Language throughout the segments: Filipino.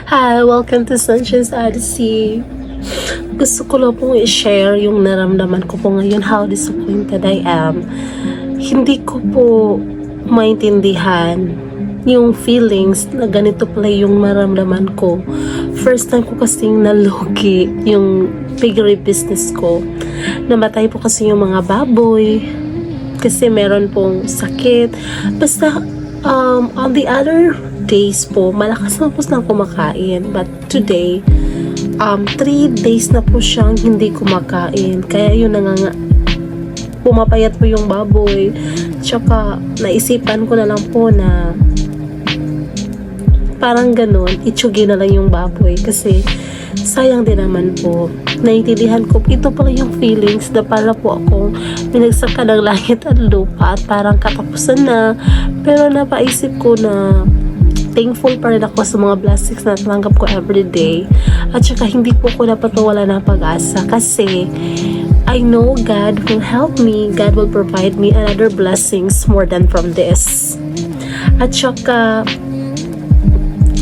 Hi, welcome to Sanchez Odyssey. Gusto ko lang pong i-share yung naramdaman ko po ngayon, how disappointed I am. Hindi ko po maintindihan yung feelings na ganito pala yung maramdaman ko. First time ko kasing nalugi yung piggery business ko. Namatay po kasi yung mga baboy kasi meron pong sakit. Basta on the other days po, malakas na po silang kumakain. But today, 3 days na po siyang hindi kumakain. Kaya yun pumapayat po yung baboy. Tsaka, naisipan ko na lang po na parang ganun, itsugi na lang yung baboy. Kasi, sayang din naman po. Naintindihan ko, ito pala yung feelings na pala po akong pinagsaka ng langit at lupa at parang katapusan na. Pero napaisip ko na thankful pa rin ako sa mga blessings na natanggap ko everyday. At saka hindi po ko dapat mawala ng pag-asa kasi I know God will help me. God will provide me another blessings more than from this. At saka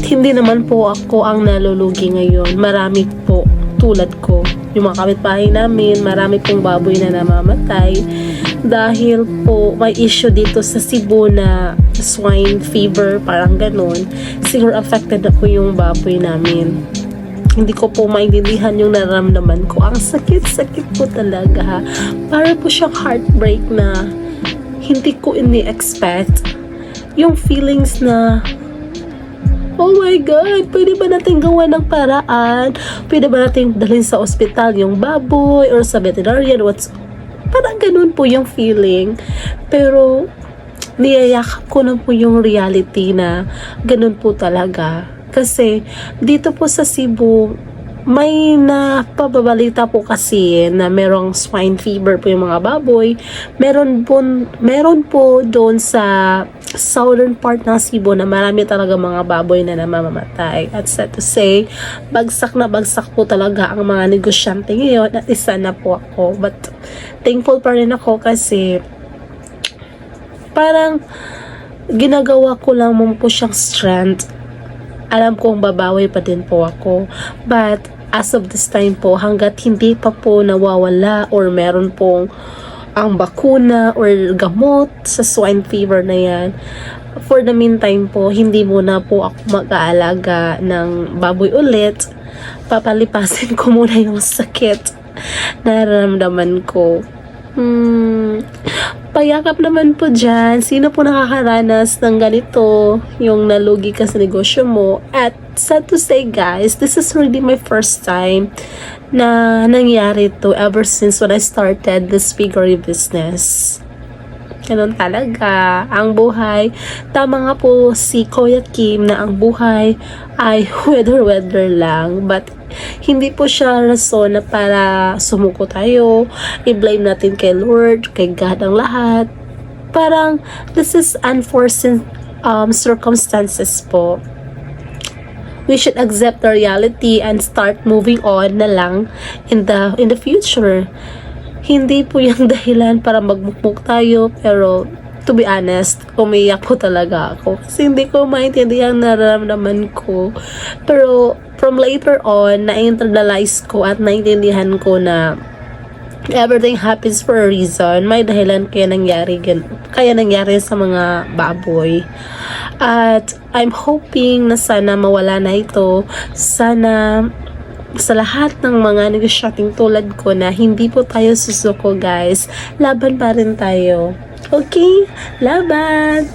hindi naman po ako ang nalulugi ngayon. Marami po tulad ko. Yung mga kapitbahay namin, marami pong baboy na namamatay dahil po may issue dito sa Cebu na swine fever, parang ganun. Siguro affected na po yung baboy namin. Hindi ko po maintindihan yung nararamdaman ko. Ang sakit-sakit po talaga, ha. Para po siyang heartbreak na hindi ko ini-expect. Yung feelings na oh my God, pwede ba natin gawa ng paraan? Pwede ba natin dalhin sa ospital yung baboy or sa veterinarian? Parang ganun po yung feeling. Pero niyayakap ko na po yung reality na ganun po talaga. Kasi dito po sa Cebu, may napababalita po kasi na merong swine fever po yung mga baboy. Meron po doon sa southern part ng Cebu na marami talaga mga baboy na namamatay. At sad to say, bagsak na bagsak po talaga ang mga negosyante ngayon at isa na po ako. But thankful pa rin ako kasi parang ginagawa ko lang mo po siyang strength. Alam kong babawi pa din po ako. But as of this time po, hanggat hindi pa po nawawala or meron pong ang bakuna or gamot sa swine fever na yan, for the meantime po, hindi muna po ako mag-aalaga ng baboy ulit. Papalipasin ko muna yung sakit na nararamdaman ko. Payakap naman po dyan. Sino po nakakaranas ng ganito? Yung nalugi ka sa negosyo mo. At sad to say guys, this is really my first time na nangyari to ever since when I started this piggery business. Ganun talaga ang buhay. Tama nga po si Kuya Kim na ang buhay ay weather lang. But hindi po siya rason na para sumuko tayo, i-blame natin kay Lord, kay God ang lahat. Parang this is unforeseen circumstances po. We should accept the reality and start moving on na lang in the future. Hindi po yung dahilan para magmukmuk tayo, pero to be honest, umiyak po talaga ako. Kasi hindi ko maintindihan ang nararamdaman ko. Pero from later on, na-internalize ko at naintindihan ko na everything happens for a reason. May dahilan kaya nangyari sa mga baboy. At I'm hoping na sana mawala na ito. Sana sa lahat ng mga negosyating tulad ko na hindi po tayo susuko guys. Laban pa rin tayo. Okay? Laban!